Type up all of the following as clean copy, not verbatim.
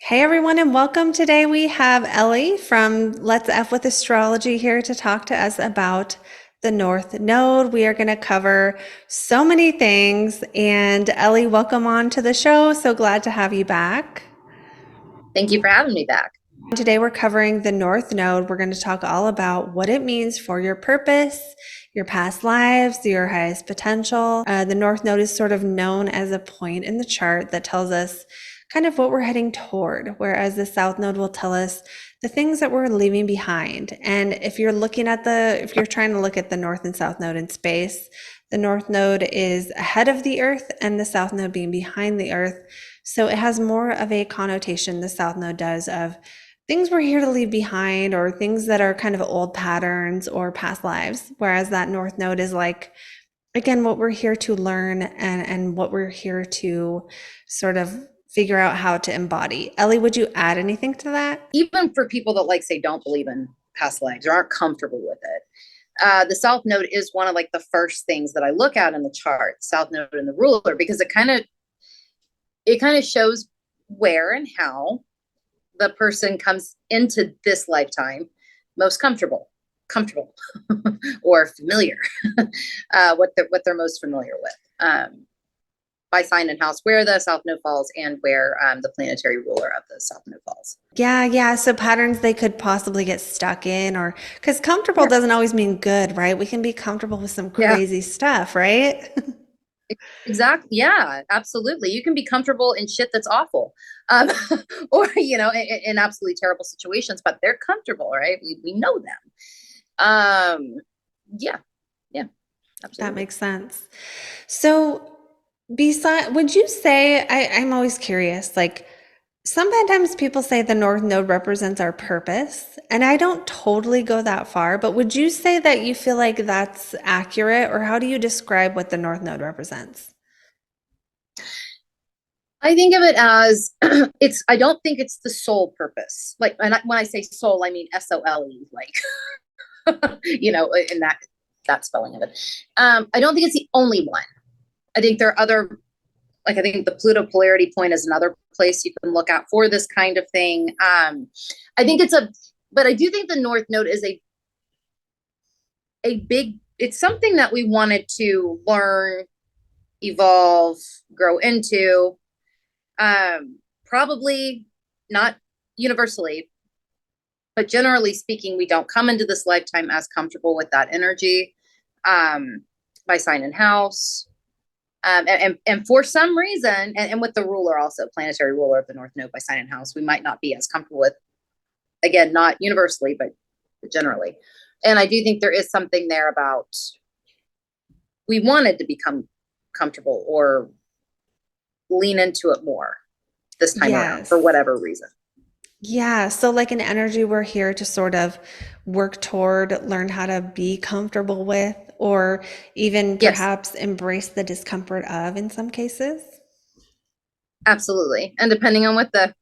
Hey everyone, and welcome. Today we have Ellie from Let's F with Astrology here to talk to us about the North Node. We are going to cover so many things. And Ellie, welcome on to the show. So glad to have you back. Thank you for having me back. Today we're covering the North Node. We're going to talk all about what it means for your purpose, your past lives, your highest potential. The North Node is sort of known as a point in the chart that tells us kind of what we're heading toward, whereas the South Node will tell us the things that we're leaving behind. And if you're trying to look at the North and South Node in space, the North Node is ahead of the Earth and the South Node being behind the Earth. So it has more of a connotation, the South Node does, of things we're here to leave behind or things that are kind of old patterns or past lives. Whereas that North Node is like, again, what we're here to learn and what we're here to sort of figure out how to embody. Ellie, would you add anything to that? Even for people that say don't believe in past lives or aren't comfortable with it, the South Node is one of the first things that I look at in the chart, South Node and the ruler, because it kind of shows where and how the person comes into this lifetime most comfortable or familiar, what they're most familiar with. By sign and house, where the South Node falls and where the planetary ruler of the South Node falls. Yeah. So patterns they could possibly get stuck in, or because comfortable Yeah. doesn't always mean good, right? We can be comfortable with some Yeah, crazy stuff, right? exactly. Yeah, absolutely. You can be comfortable in shit that's awful, or in absolutely terrible situations, but they're comfortable, right? We know them. Yeah, yeah, That absolutely. makes sense. So, would you say, I'm always curious, like sometimes people say the North Node represents our purpose, and I don't totally go that far, but would you say that you feel like that's accurate, or how do you describe what the North Node represents? I think of it as I don't think it's the sole purpose. When I say soul, I mean SOLE, in that spelling of it. I don't think it's the only one. I think there are other, I think the Pluto polarity point is another place you can look at for this kind of thing. I think but I do think the North Node is it's something that we wanted to learn, evolve, grow into. Probably not universally, but generally speaking, we don't come into this lifetime as comfortable with that energy, by sign and house. And for some reason, and with the ruler also, planetary ruler of the North Node by sign and house, we might not be as comfortable with, again, not universally, but generally. And I do think there is something there about we wanted to become comfortable or lean into it more this time around for Yes. whatever reason. Yeah, so like an energy we're here to sort of work toward, learn how to be comfortable with, or even Yes, perhaps embrace the discomfort of in some cases. absolutely. And depending on what the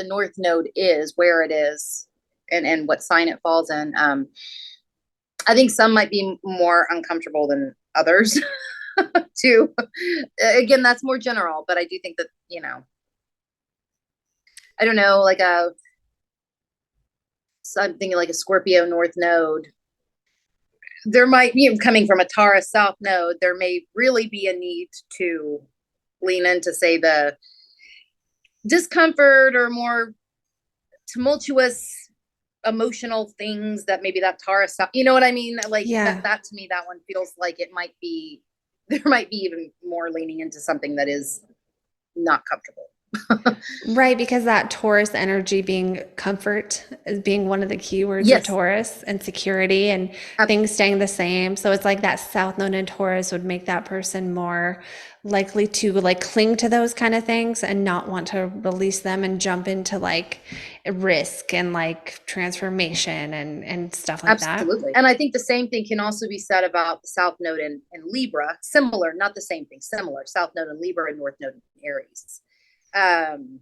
North Node is, where it is, and what sign it falls in, I think some might be more uncomfortable than others too. Again, that's more general, but I do think that, I don't know, I'm thinking like a Scorpio North Node. There might be, coming from a Taurus South Node, there may really be a need to lean into, say, the discomfort or more tumultuous emotional things that maybe that Taurus, you know what I mean? Like that, Yeah. that to me, that one feels like it might be, there might be even more leaning into something that is not comfortable. Right, because that Taurus energy being comfort is being one of the key words of Yes, Taurus and security and things staying the same. So it's like that South Node in Taurus would make that person more likely to like cling to those kind of things and not want to release them and jump into like risk and like transformation and stuff like that. absolutely. And I think the same thing can also be said about the South Node in Libra. Similar, not the same thing, similar. South Node in Libra and North Node in Aries. Um,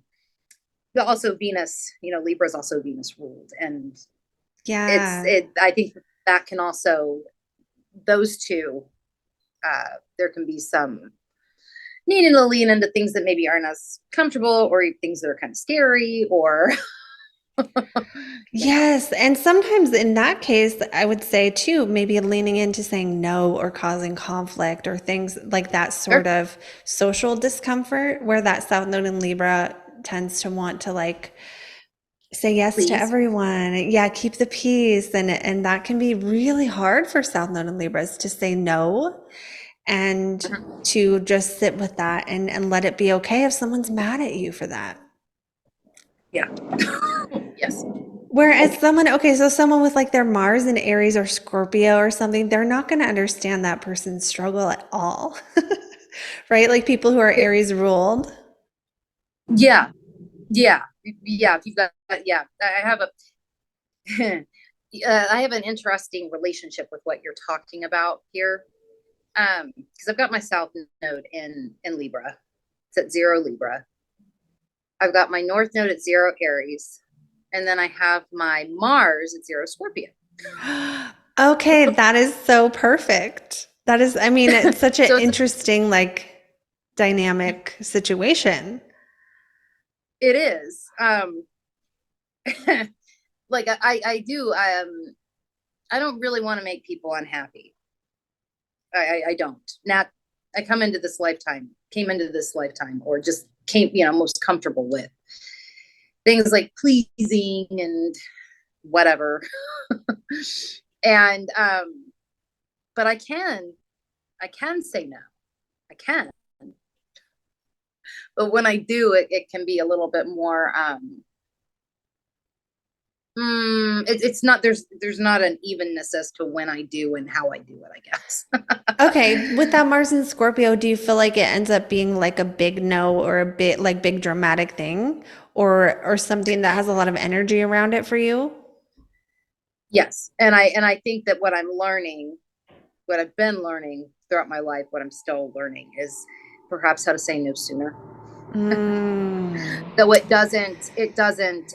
but also Venus, Libra is also Venus ruled. And Yeah. I think that can also, those two, there can be some needing to lean into things that maybe aren't as comfortable, or things that are kind of scary, or Yes, and sometimes in that case, I would say too, maybe leaning into saying no or causing conflict or things like that sort sure, of social discomfort where that South Node in Libra tends to want to like say yes to please. everyone. Yeah, keep the peace. And that can be really hard for South Node in Libras to say no and Mhm. to just sit with that and let it be okay if someone's mad at you for that. Yeah. Yes. Whereas someone, okay, so someone with like their Mars in Aries or Scorpio or something, they're not going to understand that person's struggle at all. Right? Like people who are Aries ruled. Yeah. Yeah. Yeah. If you've got, yeah, I have a, I have an interesting relationship with what you're talking about here. Because I've got my South Node in Libra. It's at 0 Libra. I've got my North Node at 0 Aries, and then I have my Mars at 0 Scorpio. Okay, that is so perfect. That is, I mean, it's such an So it's interesting, like, dynamic situation. it is. Like I do I don't really want to make people unhappy. I don't. Not I came into this lifetime, or just came, most comfortable with things like pleasing and whatever. And but I can say no. I can. But when I do, it can be a little bit more it's not, there's not an evenness as to when I do and how I do it, I guess. Okay, with that Mars in Scorpio, do you feel like it ends up being like a big no or a bit like big dramatic thing or something that has a lot of energy around it for you? Yes. And I think that what I'm learning, what I've been learning throughout my life, what I'm still learning, is perhaps how to say no sooner. Mm, So it doesn't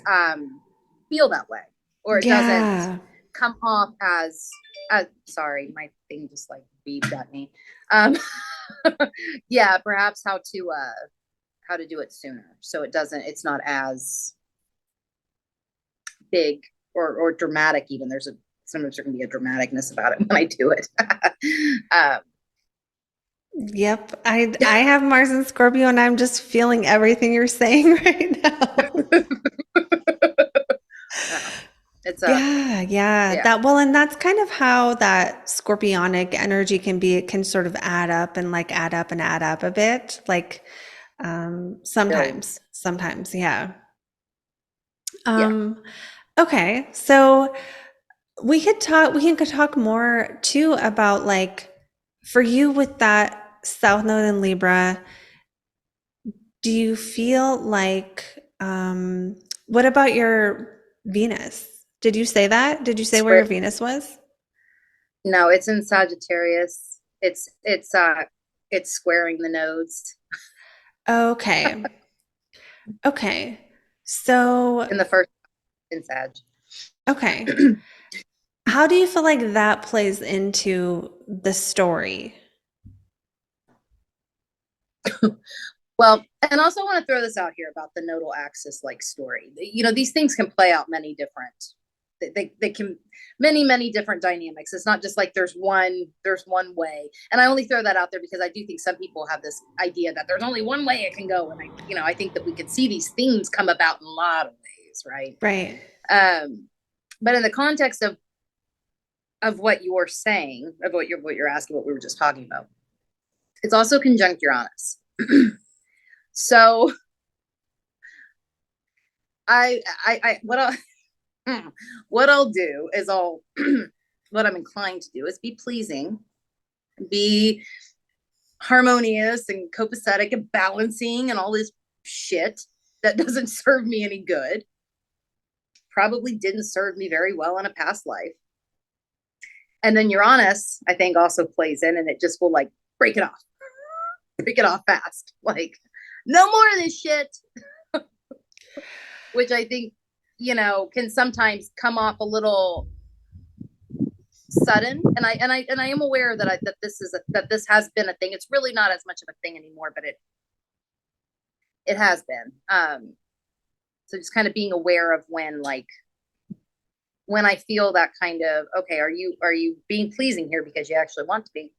feel that way, or it doesn't yeah. come off as sorry, my thing just like beeped at me. Um yeah, perhaps how to do it sooner, so it's not as big or dramatic. Even there's a sometimes there can be a dramaticness about it when I do it. um Yep. I have Mars in Scorpio and I'm just feeling everything you're saying right now. yeah, it's a Yeah, yeah. yeah, That well, and that's kind of how that scorpionic energy can be. It can sort of add up and like add up and add up a bit. Like build, sometimes, yeah. yeah. Um, okay. So we could talk more too about like for you with that South Node in Libra, do you feel like what about your Venus? Did you say that? Did you say where Square, your Venus was? no, it's in Sagittarius. It's squaring the nodes Okay. Okay. So, in the first in Sag. okay. How do you feel like that plays into the story? Well, and also want to throw this out here about the nodal axis like story. These things can play out many different. They can many different dynamics. It's not just like there's one way. And I only throw that out there because I do think some people have this idea that there's only one way it can go. And I think that we could see these things come about in a lot of ways, right? Right. But in the context of what you're saying, of what you're asking, what we were just talking about, it's also conjunct Uranus. So I what I'll do is what I'm inclined to do is be pleasing, be harmonious and copacetic and balancing and all this shit that doesn't serve me any good. Probably didn't serve me very well in a past life. And then Uranus, I think, also plays in, and it just will like break it off fast. Like, no more of this shit, which I think, can sometimes come off a little sudden, and I am aware that that this has been a thing. It's really not as much of a thing anymore, but it has been. So just kind of being aware of when I feel that kind of, okay, are you being pleasing here because you actually want to be,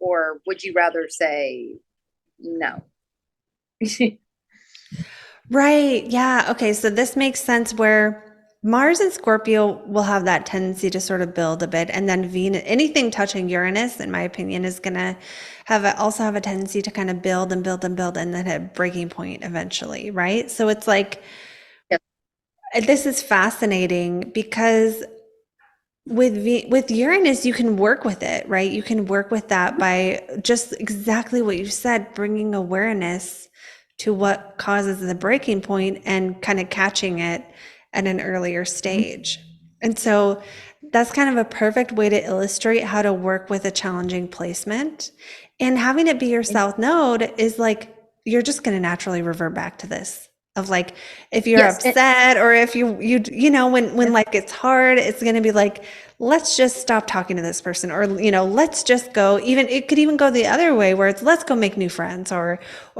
or would you rather say no? Right. Yeah. Okay. So this makes sense where Mars and Scorpio will have that tendency to sort of build a bit. And then Venus, anything touching Uranus, in my opinion, is going to also have a tendency to kind of build and build and build and then hit a breaking point eventually. Right. So it's like, Yep. this is fascinating because with Uranus, you can work with it, right? You can work with that by just exactly what you said, bringing awareness to what causes the breaking point and kind of catching it at an earlier stage. And so that's kind of a perfect way to illustrate how to work with a challenging placement. And having it be your south node is like, you're just going to naturally revert back to this of like, if you're Yes. upset or if when life gets hard, it's going to be like, let's just stop talking to this person, or let's just go, even it could even go the other way where it's let's go make new friends, or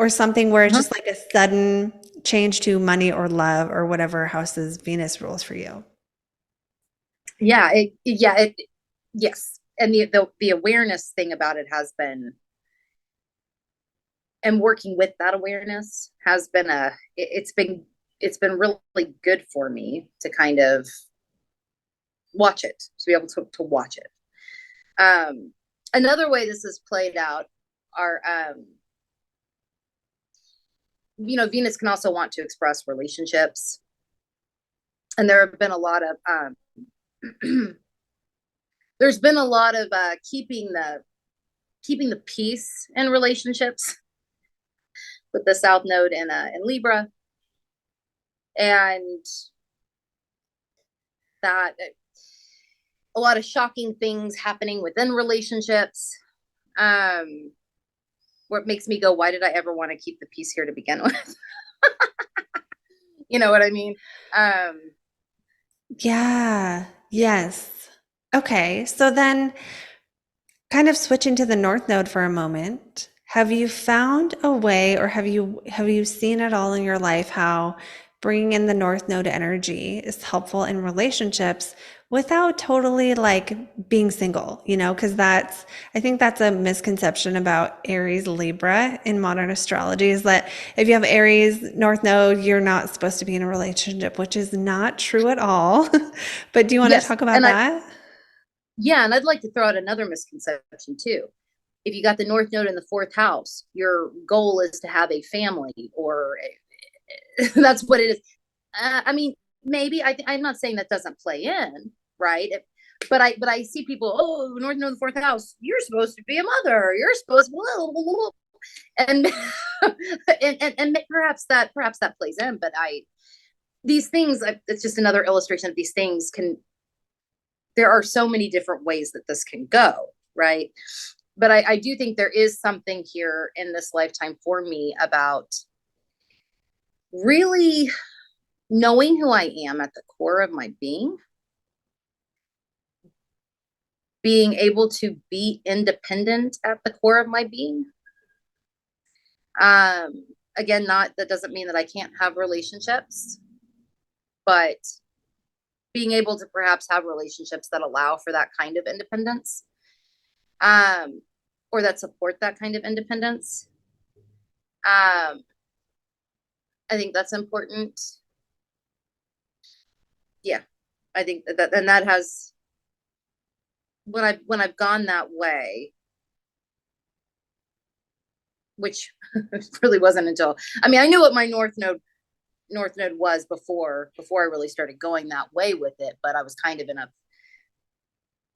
something where it's just like a sudden change to money or love or whatever house's Venus rules for you. Yeah, yes. And the awareness thing about it has been, and working with that awareness has been it's been really good for me to kind of watch it, to be able to watch it. Another way this is played out are, Venus can also want to express relationships, and there have been a lot of there's been a lot of keeping the peace in relationships with the South Node in Libra, and that a lot of shocking things happening within relationships. What makes me go, why did I ever want to keep the peace here to begin with? You know what I mean? Yeah. Yes. Okay. So then, kind of switching to the North Node for a moment, have you found a way, or have you seen at all in your life how bringing in the North Node energy is helpful in relationships without totally like being single, because I think that's a misconception about Aries Libra in modern astrology, is that if you have Aries North Node, you're not supposed to be in a relationship, which is not true at all. But do you want to Yes, talk about that? and I'd like to throw out another misconception too. If you got the North Node in the fourth house, your goal is to have a family, or that's what it is. I mean, maybe I'm not saying that doesn't play in, right? But I see people, oh, North Node in the fourth house, you're supposed to be a mother, you're supposed to, blah, blah, blah. And, and perhaps that plays in, but these things, it's just another illustration of these things there are so many different ways that this can go, right? But I do think there is something here in this lifetime for me about really knowing who I am at the core of my being able to be independent at the core of my being. Again, that doesn't mean that I can't have relationships, but being able to perhaps have relationships that allow for that kind of independence, or that support that kind of independence. I think that's important. Yeah, I think that, and that has, when I've gone that way, which really wasn't until, I mean, I knew what my North Node was before I really started going that way with it, but I was kind of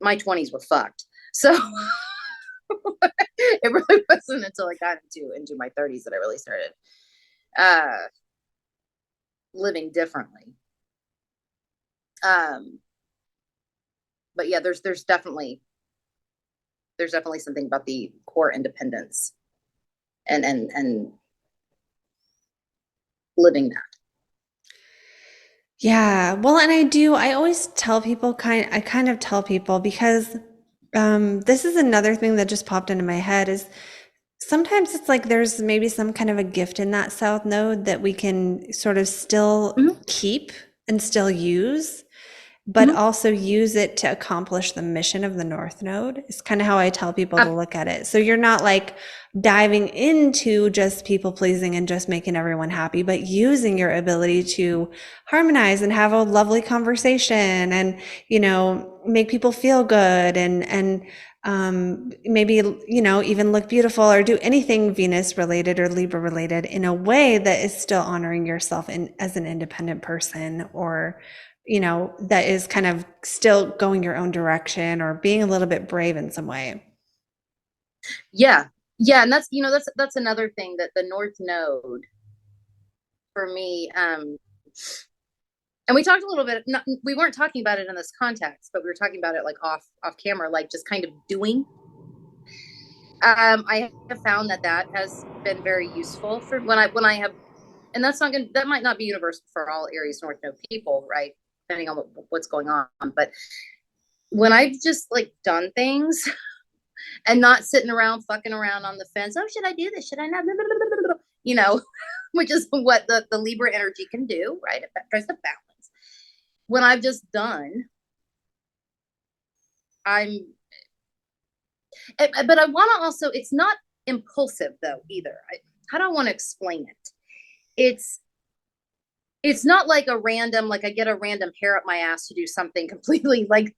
my 20s were fucked. So it really wasn't until I got into my 30s that I really started living differently. But yeah, there's definitely something about the core independence and living that. Yeah. Well, and I always tell people I kind of tell people because this is another thing that just popped into my head is sometimes it's like there's maybe some kind of a gift in that south node that we can sort of still Mhm, keep and still use, but mhm. also use it to accomplish the mission of the North Node. It's kind of how I tell people to Ab- look at it. So you're not like diving into just people pleasing and just making everyone happy, but using your ability to harmonize and have a lovely conversation and, make people feel good and maybe, even look beautiful or do anything Venus related or Libra related in a way that is still honoring yourself as an independent person or that is kind of still going your own direction or being a little bit brave in some way. yeah, yeah, and that's another thing that the North Node for me. And we talked a little bit. Not, we weren't talking about it in this context, but we were talking about it like off camera, like just kind of doing. I have found that that has been very useful for when I have, and that might not be universal for all Aries North Node people, right? Depending on what's going on, but when I've just like done things and not sitting around fucking around on the fence. Oh, should I do this? Should I not? You know, which is what the Libra energy can do, right? It tries to balance. When I've just done, I'm, but I want to also, it's not impulsive though either. How do I want to explain it? It's, it's not like a random, like I get a random hair up my ass to do something completely like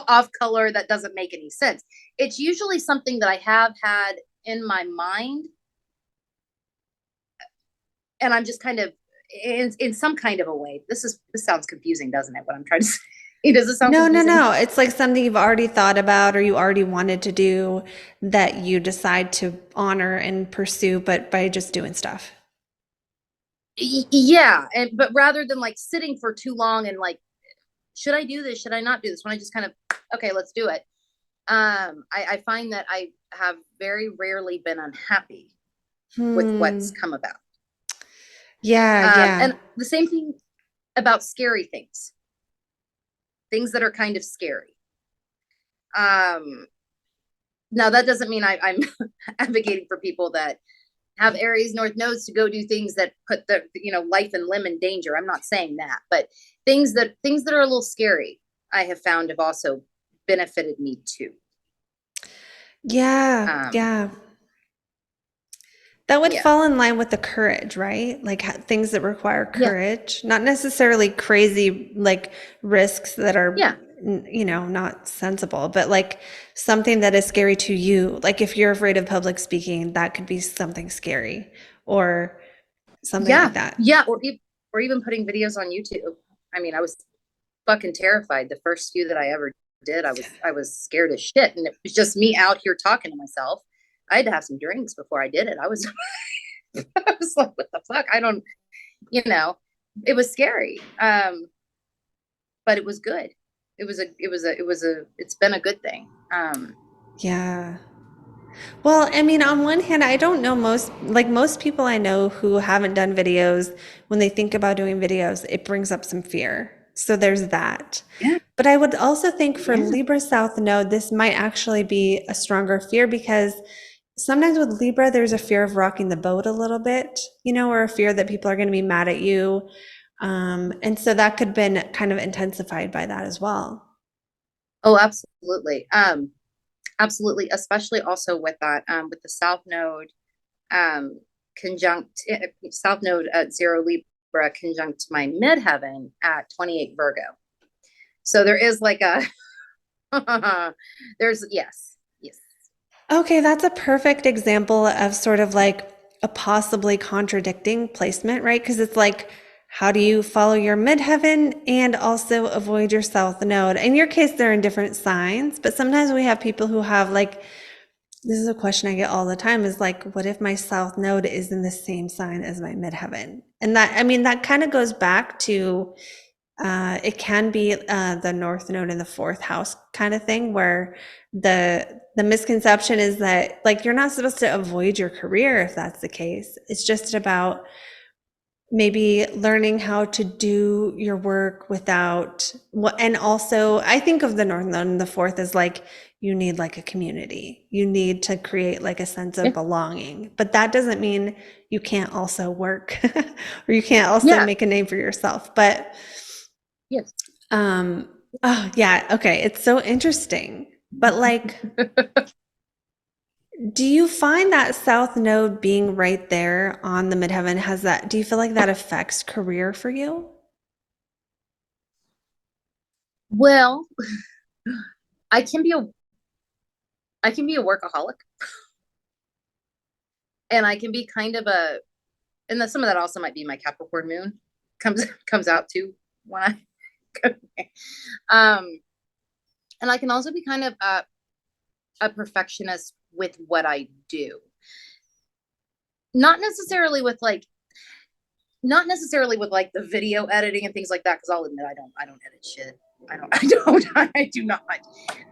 off color that doesn't make any sense. It's usually something that I have had in my mind and I'm just kind of in some kind of a way. This sounds confusing, doesn't it? What I'm trying to say. Does it sound No, no, confusing? no. It's like something you've already thought about or you already wanted to do that you decide to honor and pursue, but by just doing stuff. Yeah, and but rather than like sitting for too long and like, should I do this? Should I not do this? When I just kind of, okay, let's do it. I find that I have very rarely been unhappy with what's Hmm. come about. Yeah, yeah. And the same thing about scary things, things that are kind of scary. Um, Now that doesn't mean I'm advocating for people that have Aries North nodes to go do things that put the life and limb in danger. I'm not saying that, but things that are a little scary, I have found have also benefited me too. Yeah, Um, yeah. That would yeah, fall in line with the courage, right? Like things that require yeah, courage, not necessarily crazy like risks that are, yeah, not sensible, but like something that is scary to you. Like if you're afraid of public speaking, that could be something scary or something yeah, like that. yeah. Or even putting videos on YouTube. I mean, I was fucking terrified. The first few that I ever did, I was scared as shit, and it was just me out here talking to myself. I had to have some drinks before I did it. I was I was like, what the fuck? I don't, you know, it was scary. But it was good. It's been a good thing. Yeah. Well, I mean, on one hand, I don't know most people I know who haven't done videos, when they think about doing videos, it brings up some fear. So there's that. Yeah. But I would also think for Yeah. Libra South Node, this might actually be a stronger fear because sometimes with Libra, there's a fear of rocking the boat a little bit, or a fear that people are going to be mad at you. And so that could have been kind of intensified by that as well. Oh, absolutely. Absolutely. Especially also with that, with the South Node, um, conjunct South Node at 0 Libra conjunct my midheaven at 28 Virgo. So there is like a, there's, yes, yes. Okay, that's a perfect example of sort of like a possibly contradicting placement, right? Because it's like, how do you follow your midheaven and also avoid your south node? In your case, they're in different signs, but sometimes we have people who have like, this is a question I get all the time is like, what if my south node is in the same sign as my midheaven? And that, I mean, that kind of goes back to it can be the north node in the fourth house kind of thing, where the misconception is that like you're not supposed to avoid your career if that's the case. It's just about maybe learning how to do your work without and also I think of the north node and the fourth as like you need like a community. You need to create like a sense of Yeah. belonging. But that doesn't mean you can't also work or you can't also Yeah. make a name for yourself. But Yes. oh yeah, okay. It's so interesting. But like do you find that south node being right there on the midheaven has that, do you feel like that affects career for you? Well, I can be a I can be a workaholic, and I can be kind of a, and then some of that also might be my Capricorn moon comes out too when I and I can also be kind of a perfectionist with what I do. Not necessarily with like not necessarily with like the video editing and things like that, because I'll admit I don't edit shit. I do not.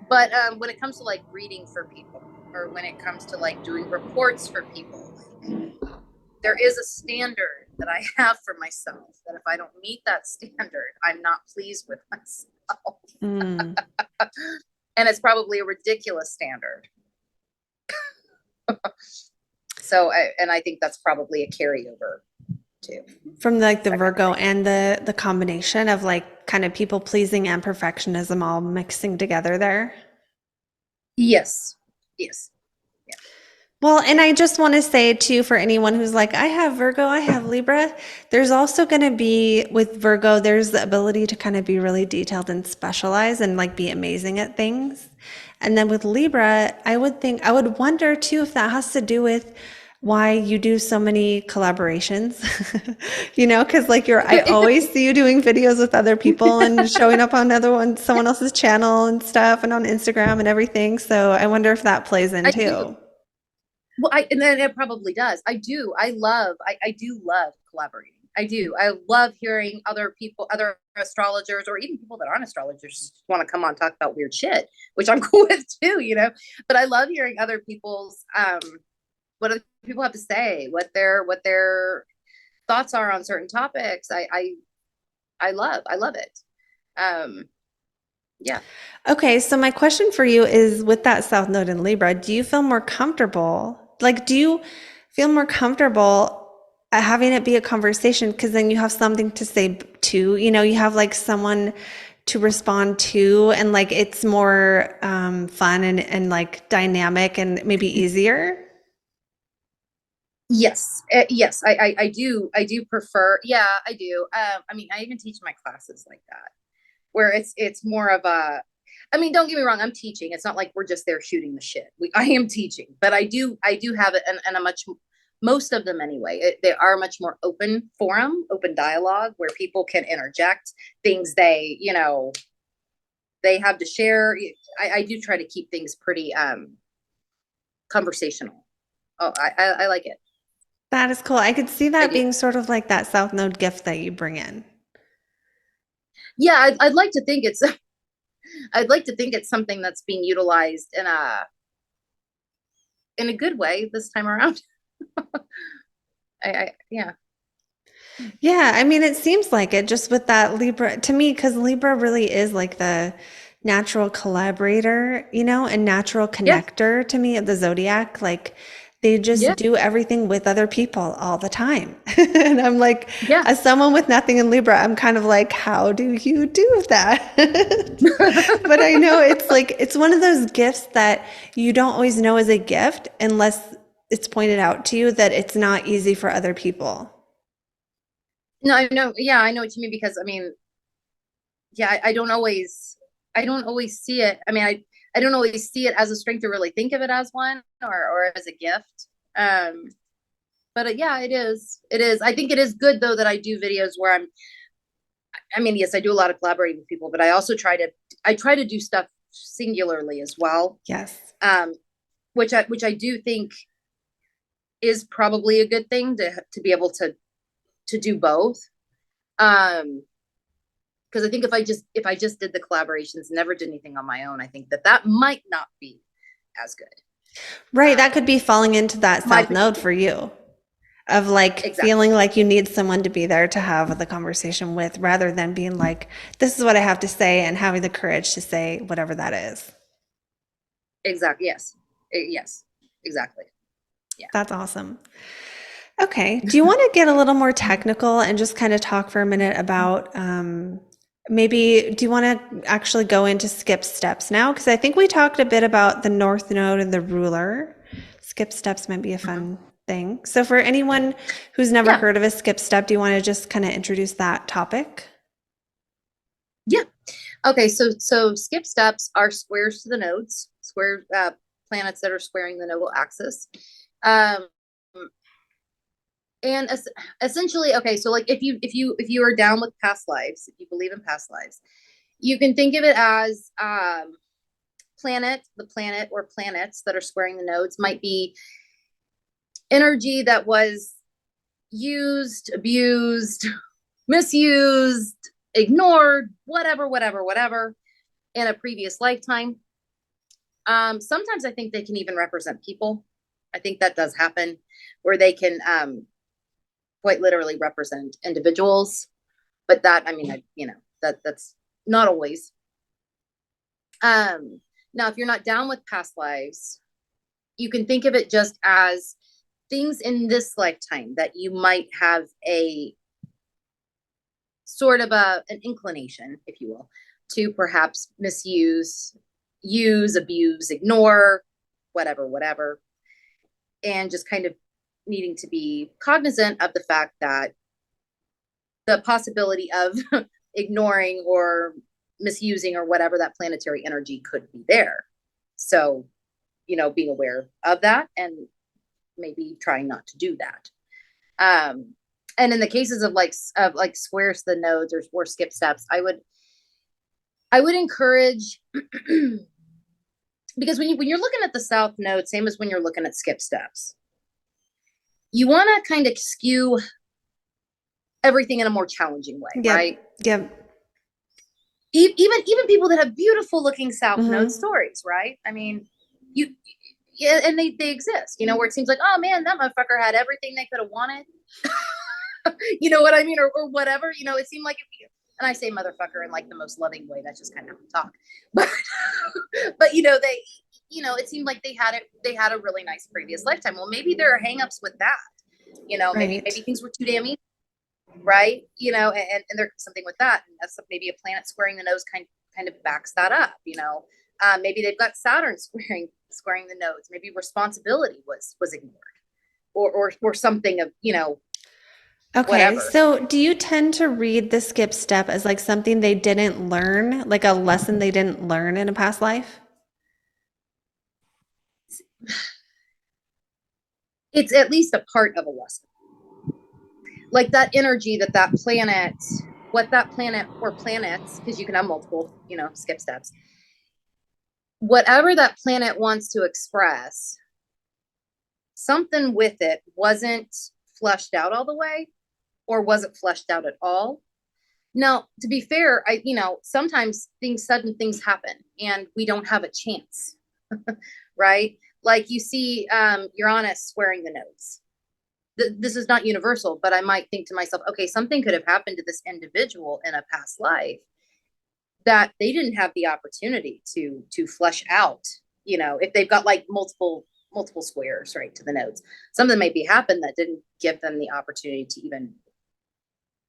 But when it comes to like reading for people, or when it comes to like doing reports for people, there is a standard that I have for myself that if I don't meet that standard, I'm not pleased with myself. Mm. And it's probably a ridiculous standard. So, and I think that's probably a carryover too. From like the That kind of Virgo thing. and the combination of like kind of people pleasing and perfectionism all mixing together there. Yes. Yes. Yeah. Well, and I just want to say too, for anyone who's like, I have Virgo, I have Libra, there's also going to be with Virgo, there's the ability to kind of be really detailed and specialize and like be amazing at things. And then with Libra, I would think, I would wonder too if that has to do with why you do so many collaborations, because like I always see you doing videos with other people and showing up on someone else's channel and stuff and on Instagram and everything. So I wonder if that plays in I do. too. Well, and then it probably does. I do. I do love collaborating. I do. I love hearing other people, other astrologers, or even people that aren't astrologers want to come on and talk about weird shit, which I'm cool with too. But I love hearing other people's what other people have to say, what their thoughts are on certain topics. I love it. Um, yeah. Okay, so my question for you is with that South Node in Libra, do you feel more comfortable? Like, do you feel more comfortable having it be a conversation? Because then you have something to say to, you have like someone to respond to, and like it's more fun and like dynamic and maybe easier. Yes, yes, I do prefer. Yeah, I do. I mean, I even teach my classes like that, where it's more of a. I mean, don't get me wrong. I'm teaching. It's not like we're just there shooting the shit. I am teaching, but I do have it, and a much, most of them anyway. They are much more open forum, open dialogue, where people can interject things they have to share. I do try to keep things pretty conversational. Oh, I like it. That is cool. I could see I that do. being sort of like that South Node gift that you bring in. Yeah, I'd like to think it's I'd like to think it's something that's being utilized in a good way this time around. Yeah. Yeah, I mean, it seems like it just with that Libra to me, because Libra really is like the natural collaborator, and natural Yeah. connector to me of the zodiac. Like they just Yeah. do everything with other people all the time. And I'm like, Yeah. as someone with nothing in Libra, I'm kind of like, how do you do that? But I know it's like, it's one of those gifts that you don't always know is a gift unless it's pointed out to you that it's not easy for other people. No, I know. Yeah, I know what you mean, because I mean, yeah, I don't always see it. I mean, I don't always see it as a strength to really think of it as one, or as a gift. Um, but yeah, it is. It is. I think it is good though that I do videos where I mean, yes, I do a lot of collaborating with people, but I try to do stuff singularly as well. Yes. Um, which I do think is probably a good thing to be able to do both. Because I think if I just did the collaborations, never did anything on my own, I think that might not be as good. Right, that could be falling into that My south node particular, for you. of like Exactly. feeling like you need someone to be there to have the conversation with, rather than being like, this is what I have to say, and having the courage to say whatever that is. Exactly. Yes. Yes. Exactly. Yeah. That's awesome. Okay. Do you want to get a little more technical and just kind of talk for a minute about maybe, do you want to actually go into skip steps now? Because I think we talked a bit about the North Node and the ruler. Skip steps might be a Mhm. fun thing. So, for anyone who's never Yeah. heard of a skip step, do you want to just kind of introduce that topic? Yeah. Okay. So skip steps are squares to the nodes, square planets that are squaring the nodal axis. Um, and essentially, okay, so like if you are down with past lives, if you believe in past lives, you can think of it as the planet or planets that are squaring the nodes might be energy that was used, abused, misused, ignored, whatever in a previous lifetime. Sometimes I think they can even represent people. I think that does happen where they can quite literally represent individuals. But that, I mean, that's not always. Now, if you're not down with past lives, you can think of it just as things in this lifetime that you might have a sort of an inclination, if you will, to perhaps misuse, use, abuse, ignore, whatever, and just kind of needing to be cognizant of the fact that the possibility of ignoring or misusing or whatever that planetary energy could be there. So, being aware of that and maybe trying not to do that. And in the cases of like squares to the nodes or skip steps, I would encourage because when you're looking at the south node, same as when you're looking at skip steps, you want to kind of skew everything in a more challenging way, right? Yep. Yep. Even people that have beautiful looking south node Mm-hmm. stories, right? I mean, you yeah, and they exist, where it seems like, oh man, that motherfucker had everything they could have wanted. You know what I mean? Or whatever, it seemed like and I say motherfucker in like the most loving way. That's just kind of how we talk. But but they it seemed like they had a really nice previous lifetime. Well, maybe there are hangups with that. Maybe Right. things were too damn easy, right? And there's something with that. And that's maybe a planet squaring the nose kind of backs that up, maybe they've got Saturn squaring the nodes. Maybe responsibility was ignored or something of, Okay, whatever. so do you tend to read the skip step as like something they didn't learn, like a lesson they didn't learn in a past life? It's at least a part of a lesson. Like that energy that planet, what that planet or planets, because you can have multiple, skip steps, whatever that planet wants to express, something with it wasn't fleshed out all the way or wasn't fleshed out at all. Now, to be fair, sometimes sudden things happen and we don't have a chance, right? Like you see Uranus squaring the nodes. This is not universal, but I might think to myself, okay, something could have happened to this individual in a past life that they didn't have the opportunity to flesh out. If they've got like multiple squares right to the nodes, something maybe happened that didn't give them the opportunity to even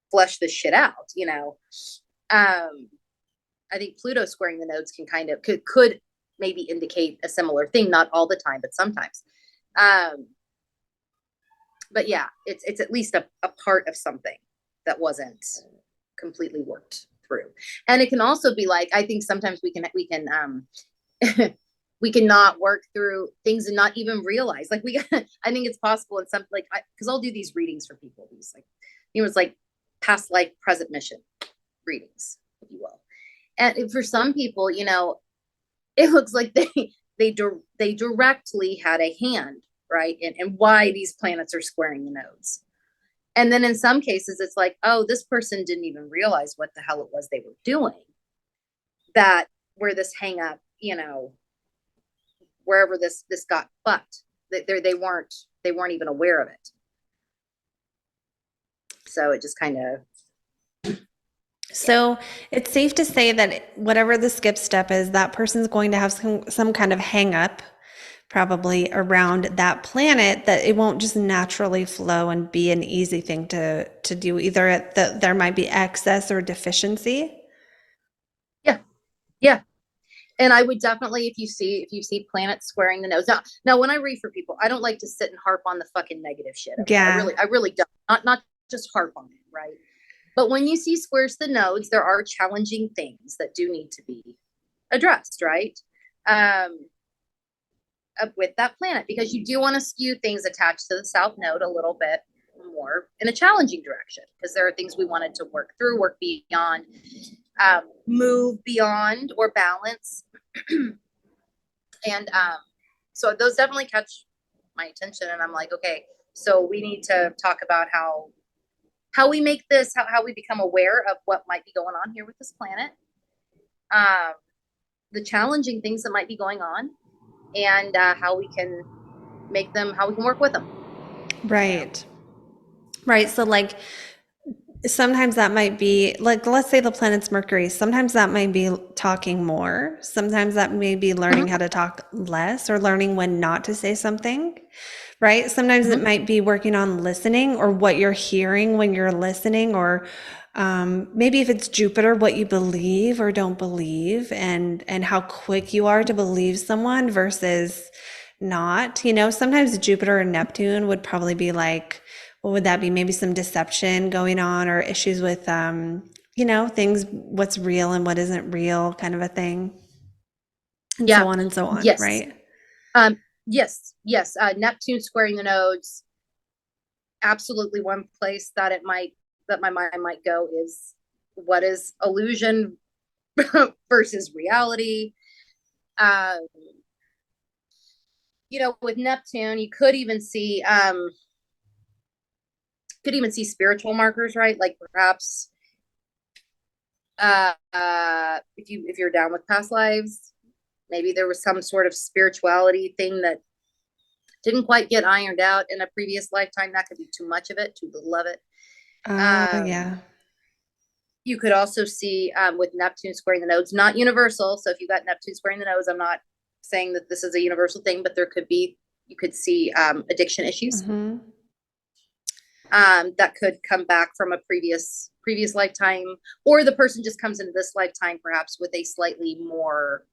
flesh this shit out. I think Pluto squaring the nodes can kind of could maybe indicate a similar thing, not all the time, but sometimes. But yeah, it's at least a part of something that wasn't completely worked through. And it can also be like, I think sometimes we can we cannot work through things and not even realize, like I think it's possible in some, like, because I'll do these readings for people, these like, it's like past life present mission readings, if you will. And for some people, it looks like they directly had a hand, right? And why these planets are squaring the nodes. And then in some cases, it's like, oh, this person didn't even realize what the hell it was they were doing. That where this hang up, wherever this got fucked, they weren't even aware of it. So it just kind of, So it's safe to say that whatever the skip step is, that person's going to have some kind of hang up probably around that planet, that it won't just naturally flow and be an easy thing to do. Either there might be excess or deficiency. yeah, yeah. And I would definitely, if you see planets squaring the nose. Now when I read for people, I don't like to sit and harp on the fucking negative shit. Okay? Yeah. I really don't. Not just harp on it, right? But when you see squares to the nodes, there are challenging things that do need to be addressed, right? Um, with that planet, because you do want to skew things attached to the south node a little bit more in a challenging direction, because there are things we wanted to work through, work beyond, move beyond, or balance. And so those definitely catch my attention, and I'm like, okay, so we need to talk about how we make this, how we become aware of what might be going on here with this planet, the challenging things that might be going on, and how we can make them, how we can work with them. Right. Right. So like sometimes that might be like, let's say the planet's Mercury. Sometimes that might be talking more. Sometimes that may be learning Mm-hmm. how to talk less, or learning when not to say something, right? Sometimes it Mm-hmm. might be working on listening, or what you're hearing when you're listening, or maybe if it's Jupiter, what you believe or don't believe, and how quick you are to believe someone versus not. Sometimes Jupiter and Neptune would probably be like, what would that be? Maybe some deception going on, or issues with, things, what's real and what isn't real, kind of a thing, and Yeah. so on and so on, Yes. right? Yes. Neptune squaring the nodes. Absolutely, one place that my mind might go is, what is illusion versus reality. Um, with Neptune, you could even see spiritual markers, right? Like perhaps if you're down with past lives, maybe there was some sort of spirituality thing that didn't quite get ironed out in a previous lifetime. That could be too much of it, too little of it. Yeah. You could also see, with Neptune squaring the nodes, not universal. So if you got Neptune squaring the nodes, I'm not saying that this is a universal thing, but you could see addiction issues, Hmm. that could come back from a previous lifetime, or the person just comes into this lifetime perhaps with a slight more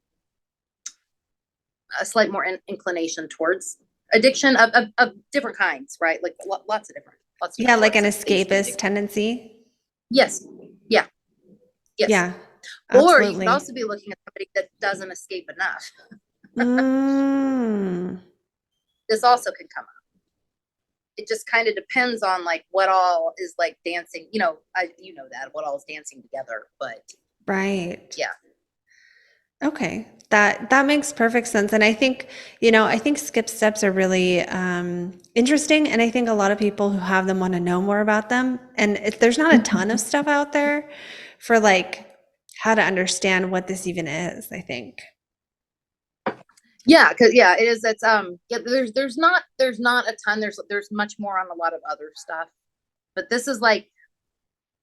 inclination towards addiction of different kinds, right? Like lots of different Yeah, like sorts an of things to be escapist addicted. tendency. Yes. Yeah. Yes. Yeah, Or you could absolutely. also be looking at somebody that doesn't escape enough. Mm, This also can come up. It just kind of depends on like what all is like dancing, that what all is dancing together. But right. yeah. Okay. That makes perfect sense. And I think skip steps are really interesting. And I think a lot of people who have them want to know more about them. And there's not a ton of stuff out there for like how to understand what this even is, I think. Yeah, because it is. It's yeah. There's not a ton. There's much more on a lot of other stuff, but this is like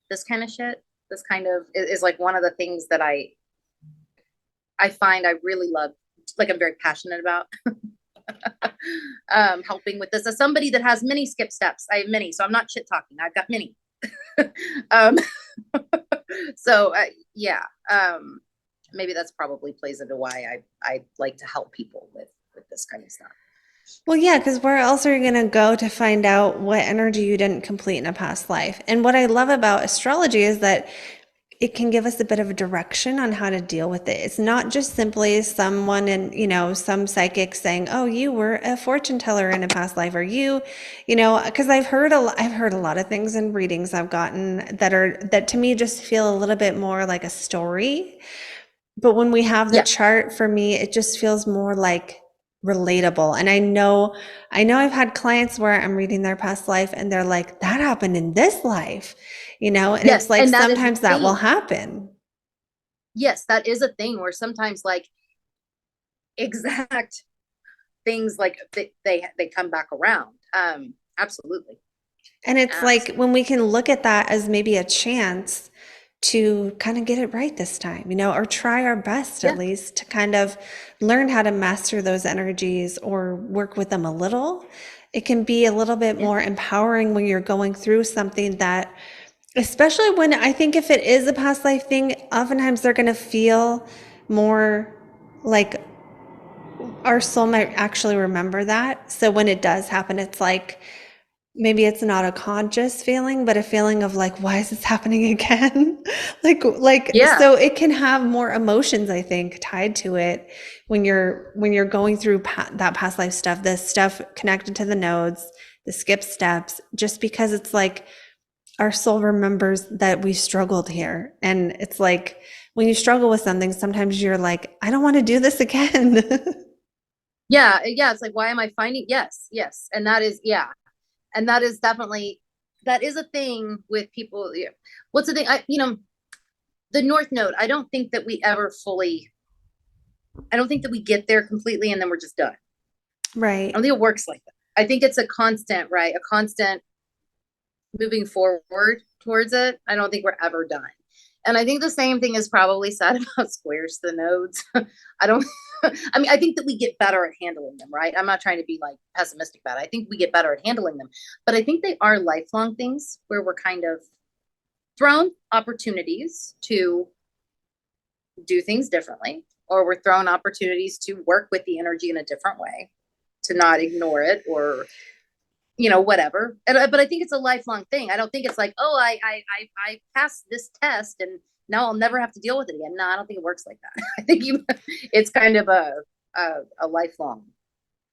this kind of shit. This kind of is like one of the things that I find I really love. Like I'm very passionate about helping with this. As somebody that has many skip steps, I have many, so I'm not shit talking. I've got many. um, so yeah, maybe that's probably plays into why I like to help people with this kind of stuff. Well, yeah, because where else are you going to go to find out what energy you didn't complete in a past life? And what I love about astrology is that it can give us a bit of a direction on how to deal with it. It's not just simply someone some psychic saying, "Oh, you were a fortune teller in a past life," or because I've heard a lot of things in readings I've gotten that to me just feel a little bit more like a story. But when we have the Yeah. chart, for me, it just feels more like relatable. And I know I've had clients where I'm reading their past life and they're like, that happened in this life, and it's Yes, like and that is the sometimes that will thing. happen. Yes, that is a thing where sometimes like exact things like they come back around. Absolutely. And it's like Absolutely. when we can look at that as maybe a chance to kind of get it right this time, or try our best Yeah. at least to kind of learn how to master those energies or work with them a little. It can be a little bit Yeah. more empowering when you're going through something that, especially when I think if it is a past life thing, oftentimes they're going to feel more like our soul might actually remember that. So when it does happen, it's like, maybe it's not a conscious feeling, but a feeling of like, why is this happening again? Yeah. So it can have more emotions, I think, tied to it when you're going through that past life stuff, the stuff connected to the nodes, the skip steps, just because it's like our soul remembers that we struggled here. And it's like when you struggle with something, sometimes you're like, I don't want to do this again. Yeah. Yeah. It's like, why am I finding? Yes. Yes. And that is, yeah. And that is definitely, that is a thing with people. Yeah. What's the thing? The North Node, I don't think that we get there completely and then we're just done. I Right. don't think it works like that. I think it's a constant, right? A constant moving forward towards it. I don't think we're ever done. And I think the same thing is probably said about squares to the nodes. I don't, I mean, I think that we get better at handling them, right? I'm not trying to be like pessimistic about it. I think we get better at handling them, but I think they are lifelong things where we're kind of thrown opportunities to do things differently, or we're thrown opportunities to work with the energy in a different way, to not ignore it or whatever. But I think it's a lifelong thing. I don't think it's like, oh, I passed this test and now I'll never have to deal with it again. No, I don't think it works like that. I think it's kind of a lifelong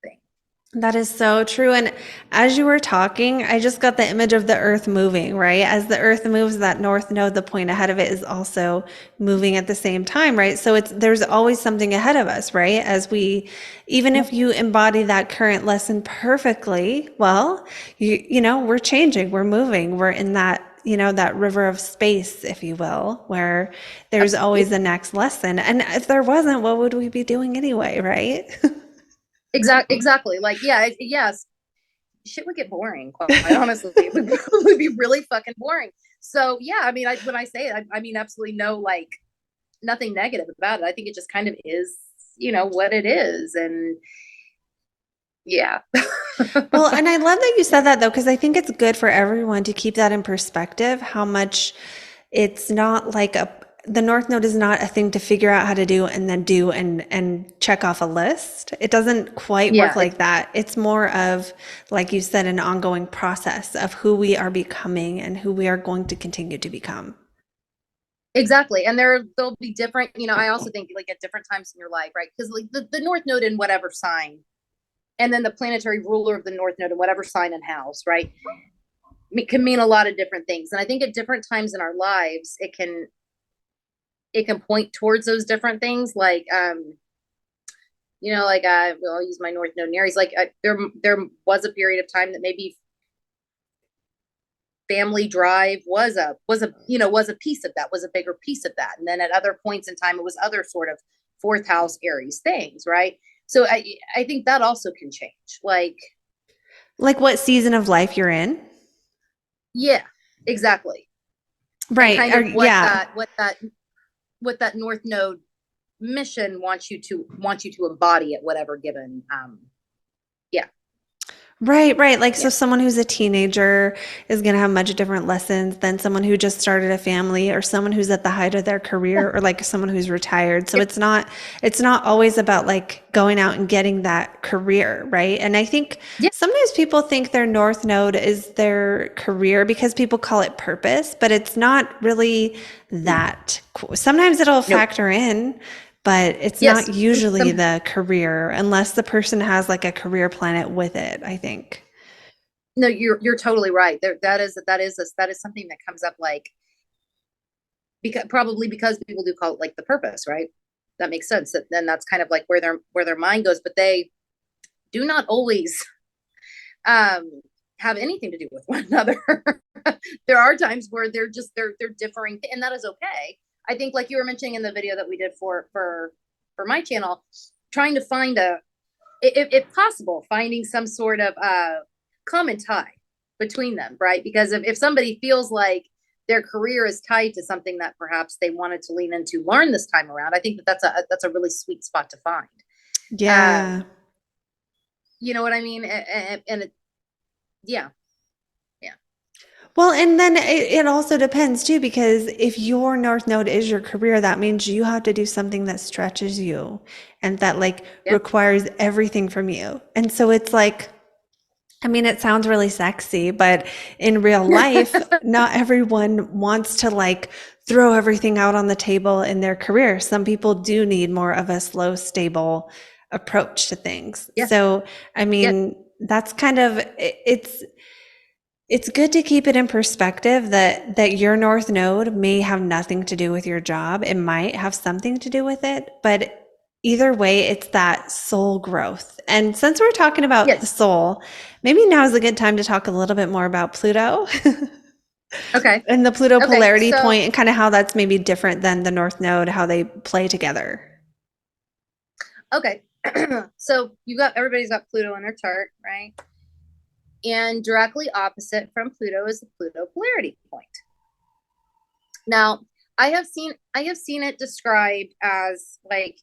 thing. That is so true. And as you were talking, I just got the image of the earth moving, right? As the earth moves, that north node, the point ahead of it is also moving at the same time, right? So there's always something ahead of us, right? Even Yeah. if you embody that current lesson perfectly, well, we're changing, we're moving, we're in that river of space, if you will, where there's always the Absolutely. next lesson. And if there wasn't, what would we be doing anyway, right? Exactly. Like, yeah, yes, shit would get boring, quite honestly. It would probably be really fucking boring. So yeah, I mean, when I say it, I mean absolutely no, like, nothing negative about it. I think it just kind of is, what it is. And yeah. Well, and I love that you said that though, because I think it's good for everyone to keep that in perspective, how much it's not like the North Node is not a thing to figure out how to do and then do and check off a list. It doesn't quite work Yeah, like that. It's more of, like you said, an ongoing process of who we are becoming and who we are going to continue to become. exactly. And there'll be different, I also think like at different times in your life, right? Because like the North Node in whatever sign, and then the planetary ruler of the North Node in whatever sign and house, right? It can mean a lot of different things. And I think at different times in our lives, it can point towards those different things. Like like I'll use my North Node in Aries. Like there was a period of time that maybe family drive was a piece of that, was a bigger piece of that. And then at other points in time, it was other sort of fourth house Aries things, right? So I think that also can change. Like, Like what season of life you're in. yeah, exactly. And Right. kind Or, of yeah. what that North Node mission wants you to embody at whatever given yeah. Right, right. Like, so Yeah. someone who's a teenager is going to have much different lessons than someone who just started a family or someone who's at the height of their Yeah. career or like someone who's retired. So Yep. it's not always about like going out and getting that career, right? And I think Yeah. sometimes people think their north node is their career because people call it purpose, but it's not really that cool. Sometimes it'll Nope. factor in, but it's not Yes. usually the career unless the person has like a career planet with it, I think. No, you're totally right. That is something that comes up, like, because people do call it like the purpose, right? That makes sense. Then that's kind of like where their mind goes, but they do not always um have anything to do with one another. There are times where they're differing, and that is okay. I think, like you were mentioning in the video that we did for my channel, trying to find if possible, finding some sort of common tie, between them, right? Because if somebody feels like their career is tied to something that perhaps they wanted to lean into, learn this time around, I think that's a really sweet spot to find. Yeah. You know what I mean? And it, yeah, yeah, Well, and then it also depends too, because if your North Node is your career, that means you have to do something that stretches you and that like yeah. requires everything from you. And so it's like, I mean, it sounds really sexy, but in real life, not everyone wants to like throw everything out on the table in their career. Some people do need more of a slow, stable approach to things. Yeah. So, I Yeah. mean, that's kind of it's good to keep it in perspective that your North Node may have nothing to do with your job. It might have something to do with it, but either way, it's that soul growth. And since we're talking about the Yes. soul, maybe now is a good time to talk a little bit more about Pluto Okay. and the Pluto Okay. polarity So, point and kind of how that's maybe different than the North Node, how they play together. okay. So everybody's got Pluto in their chart, right? And directly opposite from Pluto is the Pluto polarity point. Now, I have seen it described as like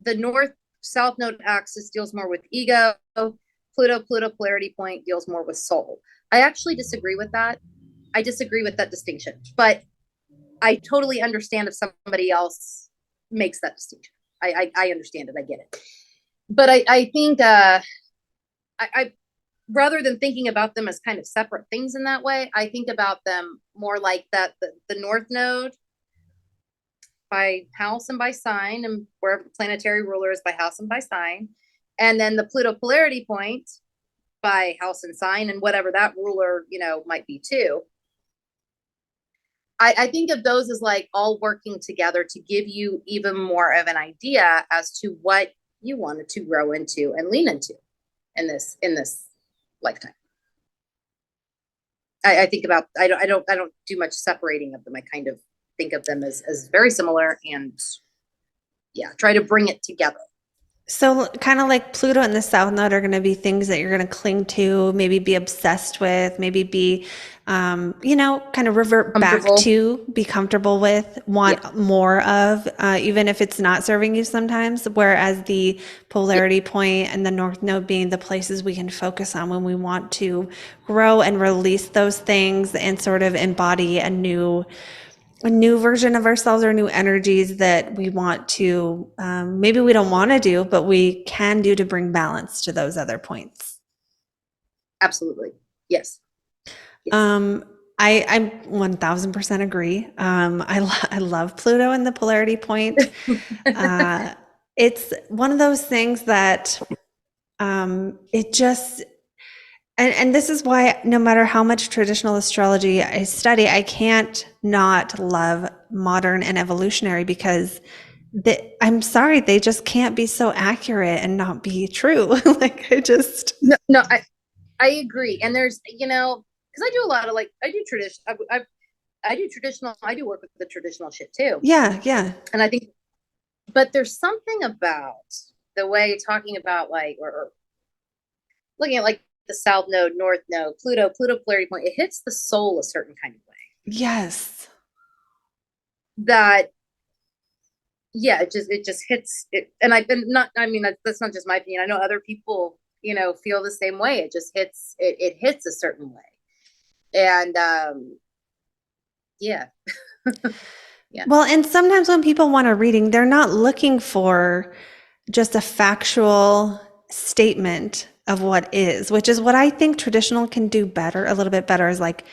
the north south node axis deals more with ego. Pluto polarity point deals more with soul. I actually disagree with that. I disagree with that distinction, but I totally understand if somebody else makes that distinction. I understand it. I get it. But I think I rather than thinking about them as kind of separate things in that way, I think about them more like that the North Node by house and by sign, and wherever the planetary ruler is by house and by sign, and then the Pluto polarity point by house and sign, and whatever that ruler, might be too. I think of those as like all working together to give you even more of an idea as to what you wanted to grow into and lean into in this lifetime. I think about I don't do much separating of them. I kind of think of them as very similar and yeah, try to bring it together. So kind of like Pluto and the South Node are going to be things that you're going to cling to, maybe be obsessed with, maybe be, kind of revert back Comfortable. to, be comfortable with, Yeah. want more of, even if it's not serving you sometimes. Whereas the Yeah. polarity point and the North Node being the places we can focus on when we want to grow and release those things and sort of embody a new version of ourselves or new energies that we want to maybe we don't want to do but we can do to bring balance to those other points. Absolutely. Yes. Yes. I 1000% agree. I love Pluto and the polarity point. It's one of those things that it just and this is why no matter how much traditional astrology I study, I can't not love modern and evolutionary because I'm sorry, they just can't be so accurate and not be true. Like I just No, I agree. And there's, because I do a lot of like I do tradition. I do traditional. I do work with the traditional shit too. yeah. And I think, but there's something about the way talking about like or looking at like the South Node, North Node, Pluto polarity point. It hits the soul a certain kind of way. Yes. That yeah, it just hits it. And I've been not. I mean, that's not just my opinion. I know other people, feel the same way. It just hits. It hits a certain way. And yeah. Yeah. Well, and sometimes when people want a reading, they're not looking for just a factual statement of what is, which is what I think traditional can do better, a little bit better, is like,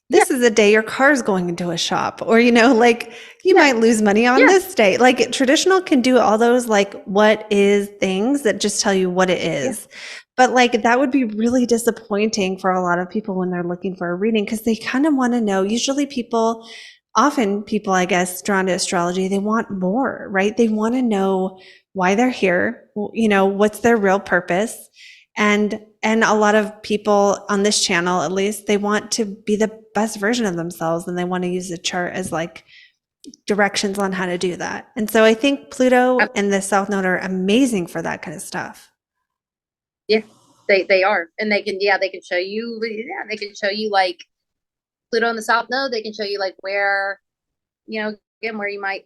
this is a day your car's going into a shop, or, like you might lose money on this day. Like traditional can do all those like what is things that just tell you what it is. But like that would be really disappointing for a lot of people when they're looking for a reading because they kind of want to know. Usually often people, I guess, drawn to astrology, they want more, right? They want to know why they're here, what's their real purpose. And a lot of people on this channel, at least, they want to be the best version of themselves and they want to use the chart as like directions on how to do that. And so I think Pluto and the South Node are amazing for that kind of stuff. Yeah. They are, and they can show you, they can show you like Pluto in the South Node. They can show you like where, again, where you might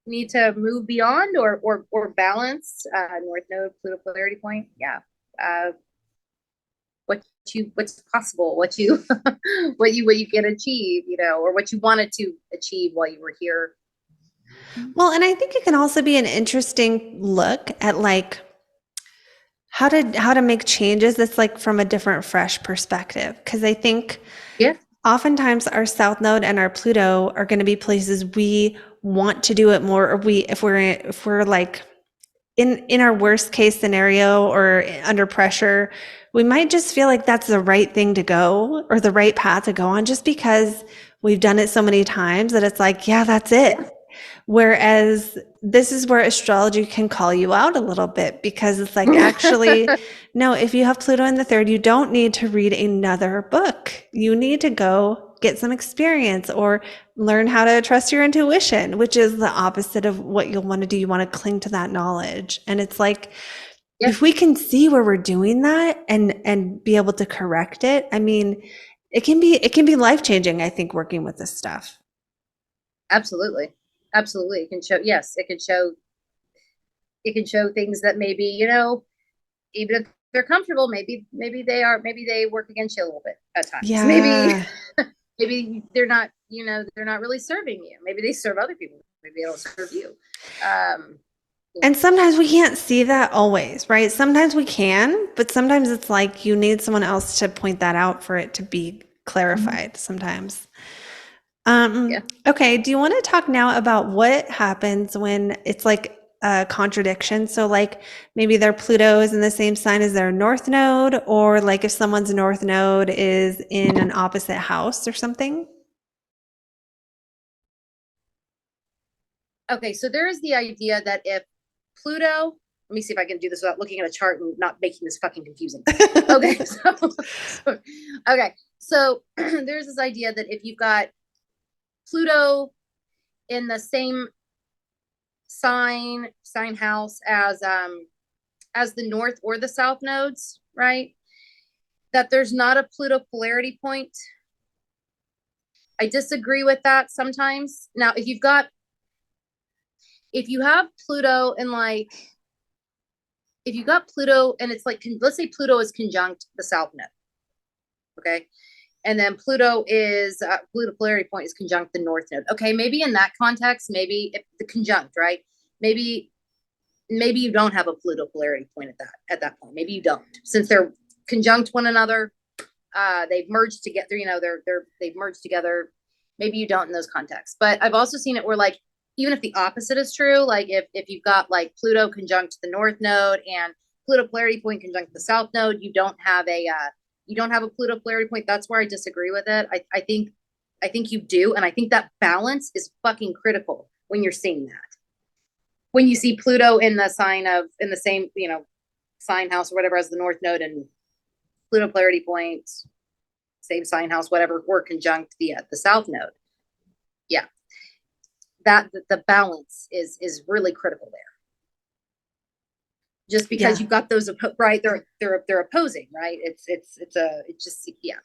need to move beyond or balance. North Node, Pluto polarity point. Yeah. What's possible, what you can achieve, or what you wanted to achieve while you were here. Well, and I think it can also be an interesting look at like how to make changes that's like from a different fresh perspective, because I think Yeah. oftentimes our south node and our Pluto are going to be places we want to do it more, or if we're like in our worst case scenario or under pressure, we might just feel like that's the right thing to go or the right path to go on, just because we've done it so many times that it's like, yeah, that's it. Whereas this is where astrology can call you out a little bit, because it's like, actually, no, if you have Pluto in the third, you don't need to read another book. You need to go get some experience or learn how to trust your intuition, which is the opposite of what you'll want to do. You want to cling to that knowledge. And it's like, Yeah, if we can see where we're doing that and be able to correct it, I mean, it can be life-changing, I think, working with this stuff. absolutely. Absolutely. Yes, it can show things that maybe, even if they're comfortable, maybe they work against you a little bit at times. Maybe, Yeah. maybe they're not really serving you. Maybe they serve other people. Maybe they don't serve you. And sometimes we can't see that always, right? Sometimes we can, but sometimes it's like you need someone else to point that out for it to be clarified sometimes. Yeah. Okay. Do you want to talk now about what happens when it's like a contradiction? So like maybe their Pluto is in the same sign as their north node, or like if someone's north node is in an opposite house or something. Okay. So there is the idea that if Pluto, let me see if I can do this without looking at a chart and not making this fucking confusing. Okay. Okay. So there's this idea that if you've got Pluto in the same sign house as the north or the south nodes, right? That there's not a Pluto polarity point. I disagree with that sometimes. Now, if you have Pluto in like, if you got Pluto and it's like, let's say Pluto is conjunct the south node, okay? And then Pluto polarity point is conjunct the north node. Okay, maybe in that context, maybe if the conjunct, right? Maybe you don't have a Pluto polarity point at that point. Maybe you don't, since they're conjunct one another. They've merged together. They've merged together. Maybe you don't in those contexts. But I've also seen it where like even if the opposite is true, like if you've got like Pluto conjunct the north node and Pluto polarity point conjunct the south node, you don't have a Pluto polarity point. That's where I disagree with it. I think you do, and I think that balance is fucking critical when you're seeing that. When you see Pluto in the same, sign house or whatever as the north node and Pluto polarity point, same sign house, whatever, or conjunct the south node. Yeah. That the balance is really critical there. Just because Yeah. you've got those right, they're opposing, right? It's just yeah.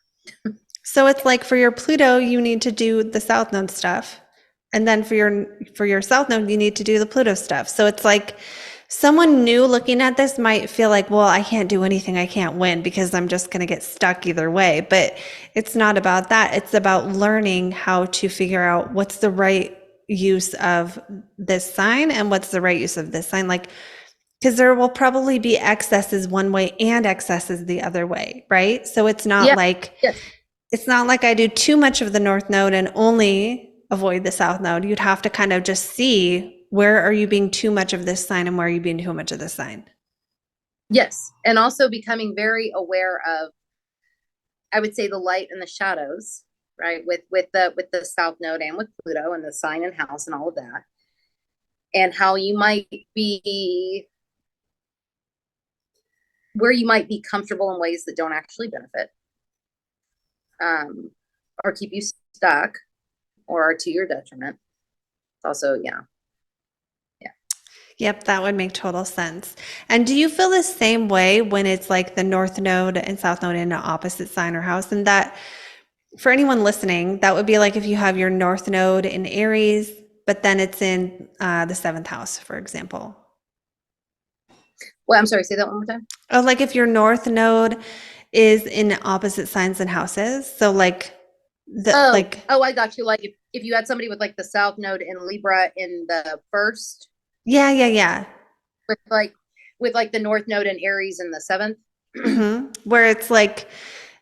So it's like for your Pluto, you need to do the south node stuff. And then for your south node, you need to do the Pluto stuff. So it's like someone new looking at this might feel like, well, I can't do anything. I can't win because I'm just going to get stuck either way. But it's not about that. It's about learning how to figure out what's the right use of this sign and what's the right use of this sign. Like, because there will probably be excesses one way and excesses the other way, right? So it's not Yeah. like Yes. it's not like I do too much of the north node and only avoid the south node. You'd have to kind of just see, where are you being too much of this sign and where are you being too much of this sign? Yes. And also becoming very aware of, I would say, the light and the shadows, right? With the south node and with Pluto and the sign and house and all of that. And how you might be where you might be comfortable in ways that don't actually benefit, or keep you stuck or are to your detriment. It's also, yeah. Yep, that would make total sense. And do you feel the same way when it's like the north node and south node in an opposite sign or house? And that, for anyone listening, that would be like if you have your north node in Aries, but then it's in the seventh house, for example. Well, I'm sorry, say that one more time. Oh, like if your north node is in opposite signs and houses. So like Oh, I got you. Like if you had somebody with like the South Node in Libra in the first, yeah. with like the North Node in Aries in the seventh. Where it's like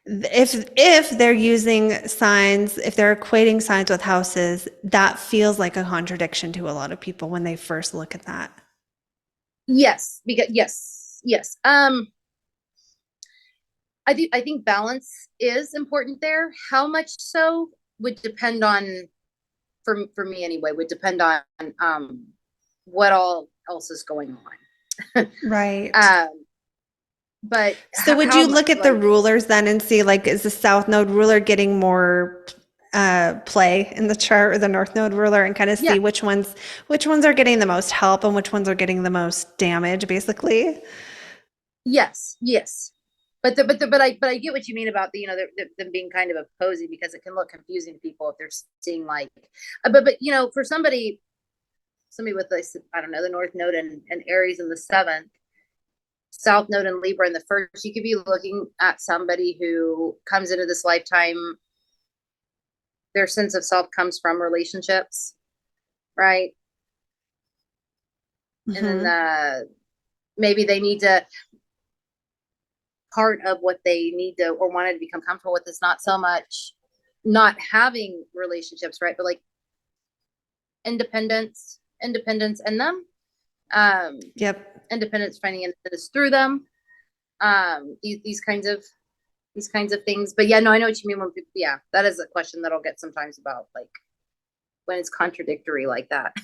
if they're using signs, if they're equating signs with houses, that feels like a contradiction to a lot of people when they first look at that. Yes, because yes. I think balance is important there. How much so would depend on, for me anyway, would depend on what all else is going on. Right. But So would how you much, look at the like, rulers then and see like is the south node ruler getting more play in the chart or the north node ruler and kind of yeah, see which ones are getting the most help and which ones are getting the most damage basically? yes. But I get what you mean about the, them being kind of opposing, because it can look confusing to people if they're seeing like, but for somebody with this, I don't know, the North Node and Aries in the seventh, South Node and Libra in the first, you could be looking at somebody who comes into this lifetime, their sense of self comes from relationships, right? And then maybe they need to, part of what they need to or wanted to become comfortable with is not so much not having relationships, right? But like independence in them. Yep. Independence, finding independence through them. These kinds of things. But yeah, no, I know what you mean when people, yeah, that is a question that I'll get sometimes about like when it's contradictory like that.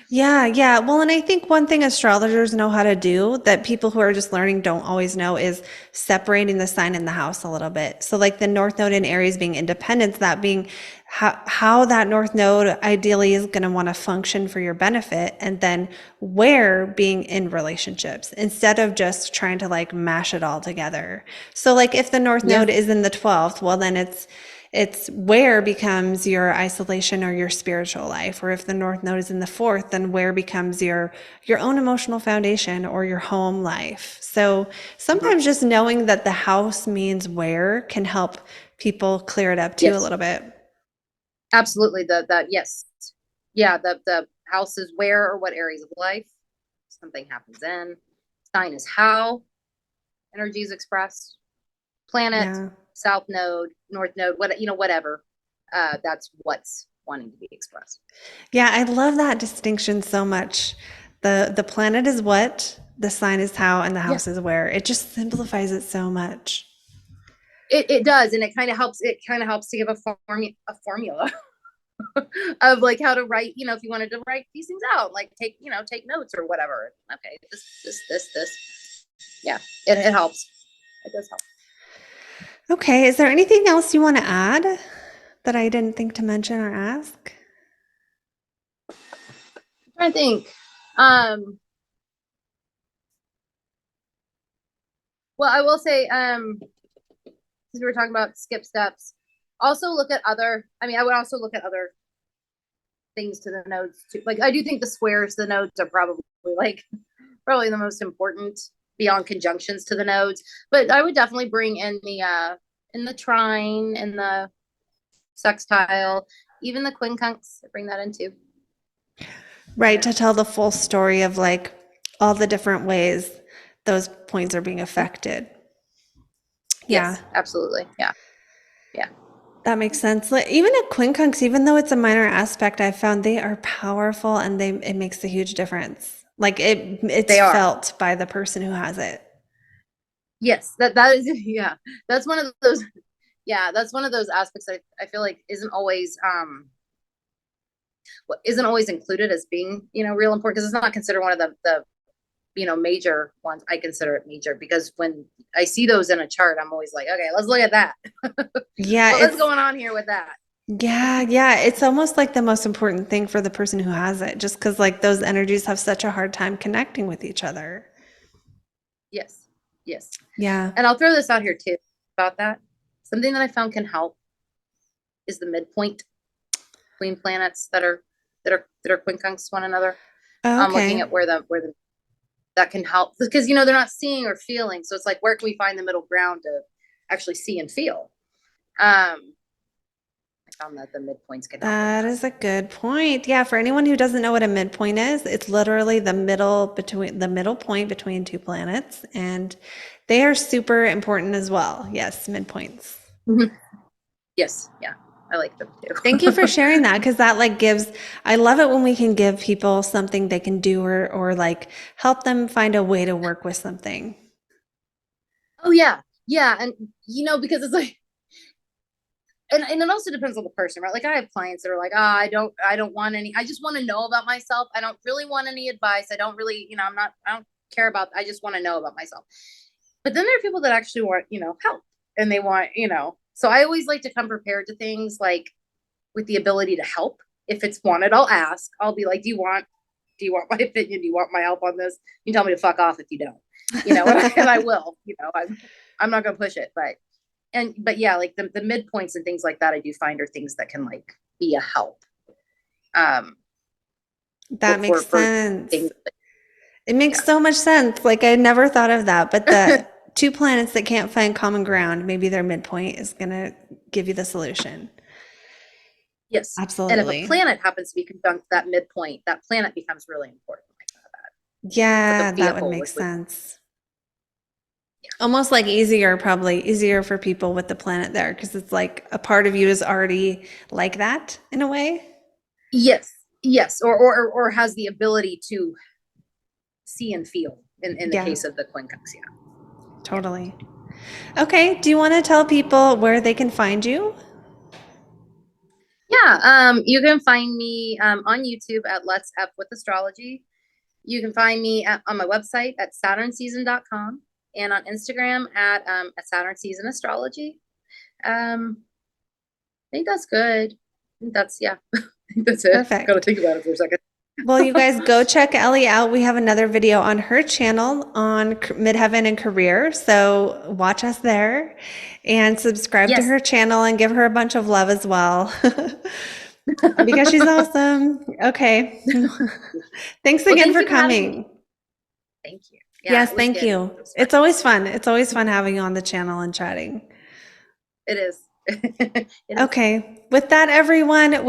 Yeah. Well, and I think one thing astrologers know how to do that people who are just learning don't always know is separating the sign and the house a little bit. So, like the North Node in Aries being independence, that being how that North Node ideally is going to want to function for your benefit, and then where being in relationships instead of just trying to like mash it all together. So, like if the North Yeah. Node is in the 12th, well, then it's where becomes your isolation or your spiritual life. Or if the north node is in the fourth, then where becomes your own emotional foundation or your home life. So sometimes just knowing that the house means where can help people clear it up too a Yes, little bit. absolutely. The yes, yeah. The house is where or what areas of life something happens in. Sign is how energy is expressed. Planet, Yeah. South Node, North Node, whatever. That's what's wanting to be expressed. Yeah, I love that distinction so much. The planet is what, the sign is how, and the Yeah, house is where. It just simplifies it so much. it does, and it kind of helps. It kind of helps to give a formula of like how to write. If you wanted to write these things out, like take notes or whatever. Okay, this. Yeah, it helps. It does help. Okay, is there anything else you want to add that I didn't think to mention or ask? I think. Um, well, I will say, since we were talking about skip steps, also look at other. I mean, I would also look at other things to the nodes too. Like I do think the squares, the nodes are probably the most important beyond conjunctions to the nodes. But I would definitely bring in the trine and the sextile, even the quincunx. Bring that in too. Right, Yeah. to tell the full story of like all the different ways those points are being Yeah. affected. Yeah, Yes, absolutely. Yeah. Yeah. that makes sense. Like, even a quincunx, even though it's a minor aspect, I've found they are powerful and it makes a huge difference. Like it's They are. felt by the person who has it. Yes, that is yeah. That's one of those yeah, that's one of those aspects I feel like isn't always included as being, real important, because it's not considered one of the major ones. I consider it major because when I see those in a chart, I'm always like, okay, let's look at that. Yeah, What's going on here with that? Yeah, yeah. It's almost like the most important thing for the person who has it, just because like those energies have such a hard time connecting with each other. Yes. Yes. Yeah. And I'll throw this out here too about that. Something that I found can help is the midpoint between planets that are quincunx one another. Looking Okay. at where the that can help because they're not seeing or feeling. So it's like where can we find the middle ground to actually see and feel? I found that the midpoints can help with That that. is a good point. Yeah, for anyone who doesn't know what a midpoint is, it's literally the middle point between two planets, and they are super important as well. Yes, midpoints. Mhm. Yes, yeah, I like them Thank you for too. sharing that because that like gives, I love it when we can give people something they can do or like help them find a way to work with something. Oh yeah, yeah, and because it's like, and it also depends on the person, right? Like I have clients that are like, I don't want any. I just want to know about myself. I don't really want any advice. I don't really, I don't care about. I just want to know about myself. But then there are people that actually want, help, and they want, So I always like to come prepared to things like with the ability to help. If it's wanted, I'll ask. I'll be like, do you want my opinion? Do you want my help on this? You can tell me to fuck off if you don't, and I will, I'm not going to push it, but yeah, like the midpoints and things like that, I do find are things that can like be a help. Um, That makes for things, sense. It makes yeah. so much sense. Like I never thought of that, but the two planets that can't find common ground, maybe their midpoint is going to give you the solution. Yes. And if a Absolutely. planet happens to be conjunct that midpoint, that planet becomes really important. It's like Yeah, a that would vehicle make with sense. yeah. Almost like easier, probably easier for people with the planet there because it's like a part of you is already like that in a way. Yes. Yes. Or has the ability to see and feel in the Yeah, case of the quincunx. Yeah. Yeah. totally. Okay, do you want to tell people where they can find you? Yeah. You can find me on YouTube at Let's F with Astrology. You can find me on my website at saturnseason.com and on Instagram at Saturn Season Astrology. I think that's good. I think that's, yeah, I think that's it. Gotta Perfect. think about it for a second. Well, you guys go check Ellie out. We have another video on her channel on Midheaven and Career. So watch us there and subscribe to Yes. her channel and give her a bunch of love as well because she's awesome. Okay. Thanks Well, again thank for you for having me. coming. Thank you. Yeah, Yes, it was thank good. you. It was fun. It's always fun. It's always fun having you on the channel and chatting. It is. It is. Okay. With that, everyone, I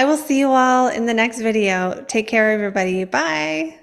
will see you all in the next video. Take care, everybody. Bye.